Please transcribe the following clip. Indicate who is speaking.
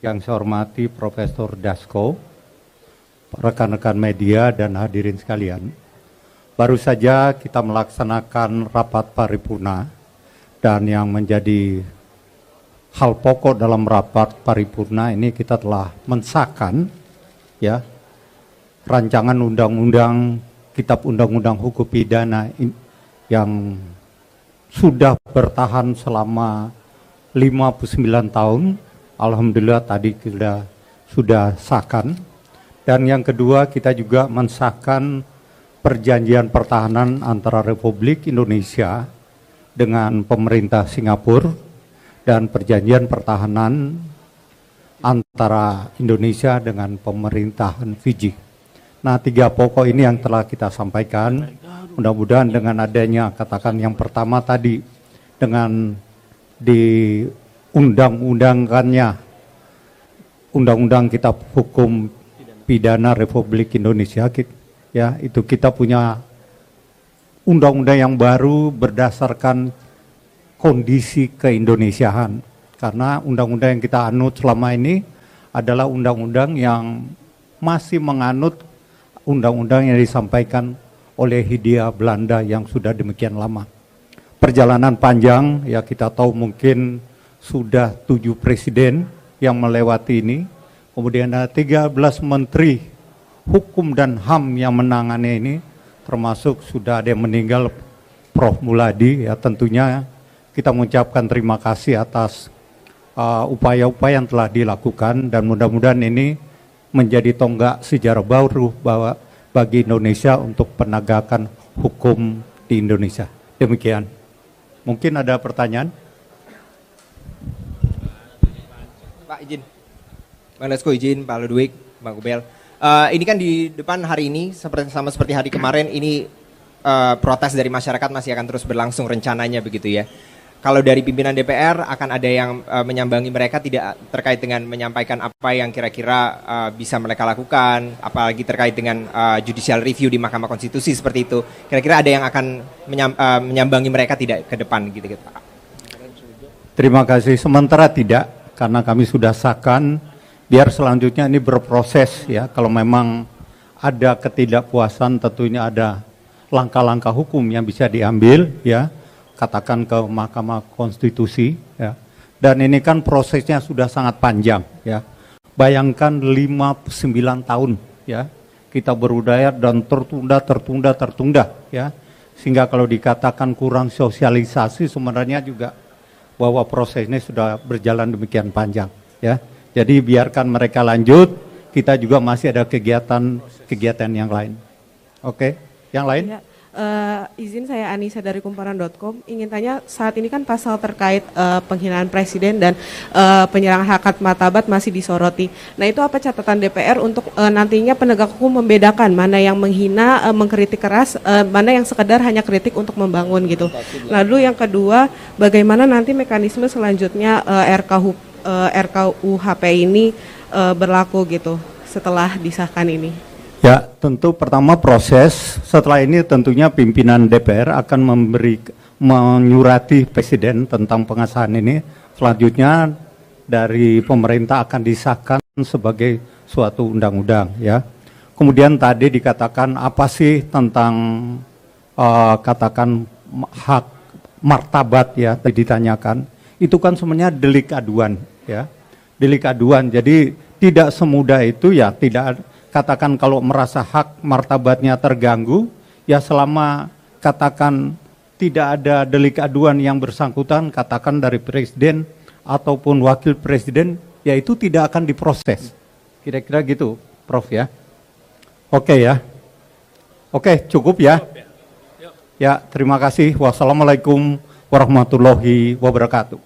Speaker 1: Yang saya hormati Profesor Dasko, rekan-rekan media dan hadirin sekalian. Baru saja kita melaksanakan rapat paripurna dan yang menjadi hal pokok dalam rapat paripurna ini kita telah mensahkan ya rancangan undang-undang Kitab Undang-Undang Hukum Pidana yang sudah bertahan selama 59 tahun. Alhamdulillah tadi kita sudah sahkan. Dan yang kedua kita juga mensahkan perjanjian pertahanan antara Republik Indonesia dengan pemerintah Singapura dan perjanjian pertahanan antara Indonesia dengan pemerintahan Fiji. Nah, 3 pokok ini yang telah kita sampaikan. Mudah-mudahan dengan adanya katakan yang pertama tadi dengan diundang-undangkannya Undang-Undang Kitab Hukum Pidana Republik Indonesia, ya itu kita punya undang-undang yang baru berdasarkan kondisi keindonesiaan, karena undang-undang yang kita anut selama ini adalah undang-undang yang masih menganut undang-undang yang disampaikan oleh Hindia Belanda yang sudah demikian lama. Perjalanan panjang, ya kita tahu mungkin sudah 7 presiden yang melewati ini. Kemudian ada 13 menteri hukum dan HAM yang menangani ini, termasuk sudah ada yang meninggal, Prof. Muladi. Ya tentunya kita mengucapkan terima kasih atas upaya-upaya yang telah dilakukan dan mudah-mudahan ini menjadi tonggak sejarah baru bahwa bagi Indonesia untuk penegakan hukum di Indonesia. Demikian. Mungkin ada pertanyaan?
Speaker 2: Pak izin. Bang Dasko izin, Pak Ludwig, Bang Gubel. Ini kan di depan hari ini, sama seperti hari kemarin, ini protes dari masyarakat masih akan terus berlangsung rencananya begitu ya. Kalau dari pimpinan DPR akan ada yang menyambangi mereka tidak terkait dengan menyampaikan apa yang kira-kira bisa mereka lakukan, apalagi terkait dengan judicial review di Mahkamah Konstitusi seperti itu. Kira-kira ada yang akan menyambangi mereka tidak ke depan gitu Pak?
Speaker 1: Terima kasih. Sementara tidak, karena kami sudah sahkan. Biar selanjutnya ini berproses ya. Kalau memang ada ketidakpuasan, tentunya ada langkah-langkah hukum yang bisa diambil ya. Katakan ke Mahkamah Konstitusi ya. Dan ini kan prosesnya sudah sangat panjang ya. Bayangkan 59 tahun ya. Kita berudaya dan tertunda ya. Sehingga kalau dikatakan kurang sosialisasi sebenarnya juga bahwa proses ini sudah berjalan demikian panjang ya. Jadi biarkan mereka lanjut, kita juga masih ada kegiatan yang lain. Oke, yang lain?
Speaker 3: Ya, izin saya Anissa dari kumparan.com, ingin tanya saat ini kan pasal terkait penghinaan presiden dan penyerangan harkat martabat masih disoroti. Nah itu apa catatan DPR untuk nantinya penegak hukum membedakan mana yang menghina, mengkritik keras, mana yang sekedar hanya kritik untuk membangun gitu. Lalu yang kedua, bagaimana nanti mekanisme selanjutnya RKUHP ini berlaku gitu setelah disahkan ini?
Speaker 1: Ya, tentu pertama proses, setelah ini tentunya pimpinan DPR akan menyurati Presiden tentang pengesahan ini. Selanjutnya dari pemerintah akan disahkan sebagai suatu undang-undang ya. Kemudian tadi dikatakan apa sih tentang katakan hak martabat ya, ditanyakan. Itu kan sebenarnya delik aduan ya. Delik aduan. Jadi tidak semudah itu ya, tidak katakan kalau merasa hak martabatnya terganggu, ya selama katakan tidak ada delik aduan yang bersangkutan, katakan dari presiden ataupun wakil presiden, ya itu tidak akan diproses. Kira-kira gitu, Prof ya. Oke ya. Oke, cukup ya. Ya, terima kasih. Wassalamualaikum warahmatullahi wabarakatuh.